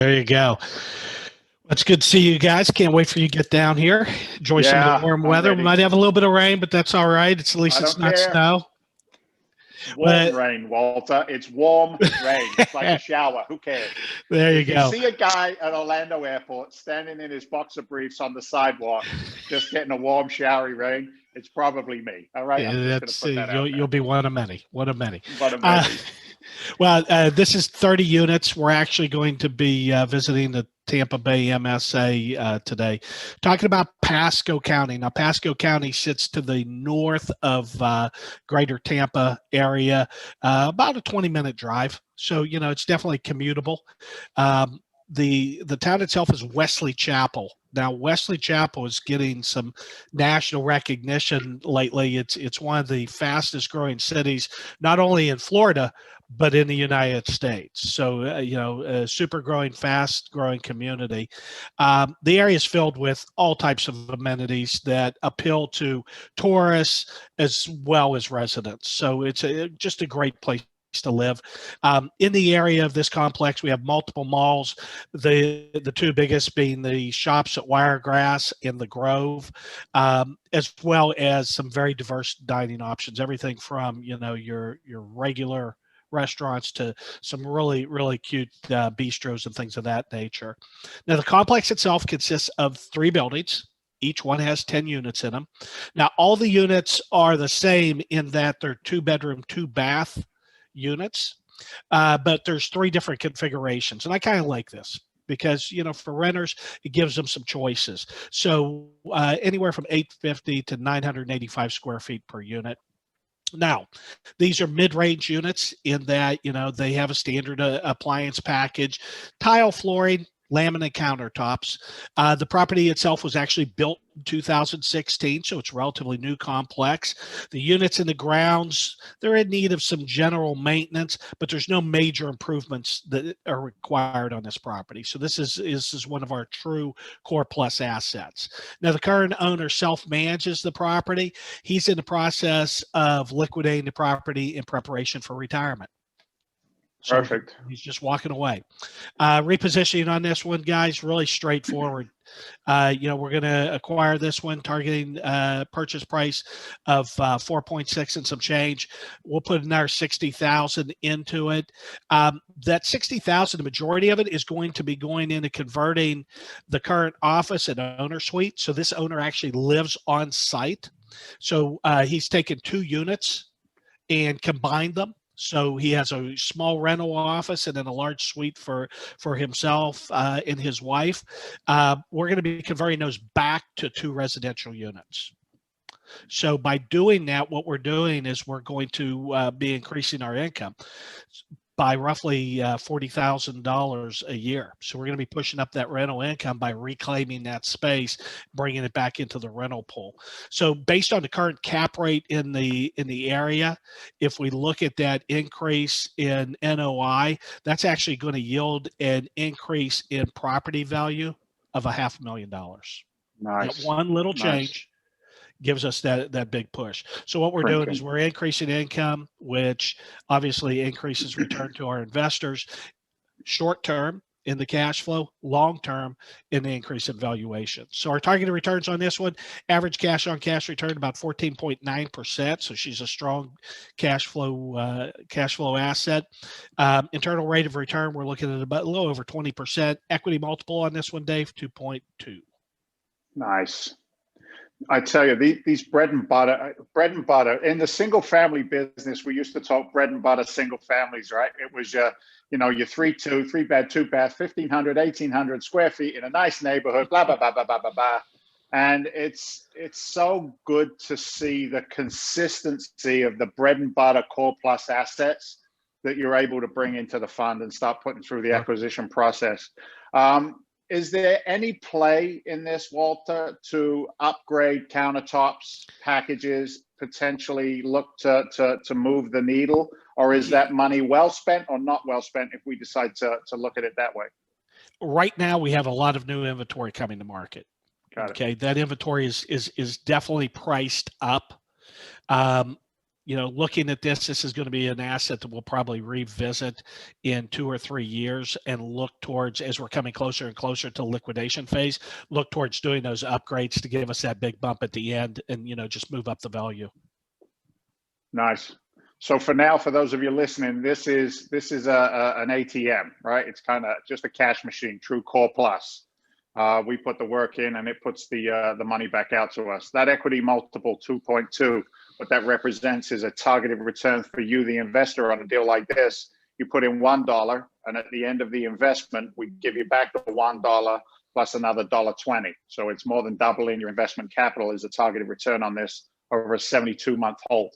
There you go. It's good to see you guys. Can't wait for you to get down here. Enjoy some of the Yeah, warm I'm weather. We ready. might have a little bit of rain, but that's all right. At least I it's don't not care. snow. Warm But rain, Walter. It's warm rain. It's like a shower. Who cares? there you If you go. see a guy at Orlando Airport standing in his boxer briefs on the sidewalk, just getting a warm, showery rain, it's probably me. All right, I'm just going to That's put that out you'll be one of many. One of many. there. But maybe. Well, this is 30 units. We're actually going to be visiting the Tampa Bay MSA today, talking about Pasco County. Now, Pasco County sits to the north of greater Tampa area, about a 20-minute drive. So, it's definitely commutable. The town itself is Wesley Chapel. Now, Wesley Chapel is getting some national recognition lately. It's one of the fastest growing cities, not only in Florida, but in the United States. So, a super growing, fast growing community. The area is filled with all types of amenities that appeal to tourists as well as residents. So it's just a great place to live. In the area of this complex, we have multiple malls, the two biggest being the shops at Wiregrass in the Grove, as well as some very diverse dining options, everything from, your regular restaurants to some really, really cute bistros and things of that nature. Now, the complex itself consists of 3 buildings. Each one has 10 units in them. Now, all the units are the same in that they're 2-bedroom, 2-bath units, but there's 3 different configurations. And I kind of like this because, for renters, it gives them some choices. So anywhere from 850 to 985 square feet per unit. Now, these are mid-range units in that, they have a standard appliance package, tile flooring, laminate countertops. The property itself was actually built in 2016, so it's a relatively new complex. The units in the grounds, they're in need of some general maintenance, but there's no major improvements that are required on this property. So this is one of our true core plus assets. Now, the current owner self-manages the property. He's in the process of liquidating the property in preparation for retirement. So Perfect. he's just walking away. Repositioning on this one, guys, really straightforward. We're going to acquire this one, targeting purchase price of 4.6 and some change. We'll put another 60,000 into it. That 60,000, the majority of it is going to be going into converting the current office and owner suite. So this owner actually lives on site. So he's taken 2 units and combined them. So he has a small rental office and then a large suite for himself and his wife. We're going to be converting those back to 2 residential units. So by doing that, what we're doing is we're going to be increasing our income by roughly $40,000 a year. So we're going to be pushing up that rental income by reclaiming that space, bringing it back into the rental pool. So based on the current cap rate in the area, if we look at that increase in NOI, that's actually going to yield an increase in property value of $500,000. Nice. That one little change gives us that big push. So what we're doing is we're increasing income, which obviously increases return to our investors, short term in the cash flow, long term in the increase in valuation. So our targeted returns on this one, average cash on cash return about 14.9%. So she's a strong cash flow asset. Internal rate of return, we're looking at about a little over 20%. Equity multiple on this one, Dave, 2.2. Nice. I tell you, these bread and butter in the single family business. We used to talk bread and butter single families, right? It was your 3-bed, 2-bath, 1,500, 1,800 square feet in a nice neighborhood, blah, blah, blah, blah, blah, blah, blah. And it's so good to see the consistency of the bread and butter core plus assets that you're able to bring into the fund and start putting through the acquisition process. Is there any play in this, Walter, to upgrade countertops, packages, potentially look to move the needle? Or is that money well spent or not well spent if we decide to look at it that way? Right now, we have a lot of new inventory coming to market. Okay, that inventory is definitely priced up. looking at this is going to be an asset that we'll probably revisit in 2 or 3 years and look towards, as we're coming closer and closer to liquidation phase, look towards doing those upgrades to give us that big bump at the end and, just move up the value. Nice. So for now, for those of you listening, this is an ATM, right? It's kind of just a cash machine, True Core Plus. We put the work in and it puts the money back out to us. That equity multiple 2.2, what that represents is a targeted return for you, the investor, on a deal like this. You put in $1, and at the end of the investment, we give you back the $1 plus another $1.20. So it's more than doubling your investment capital is a targeted return on this over a 72-month hold.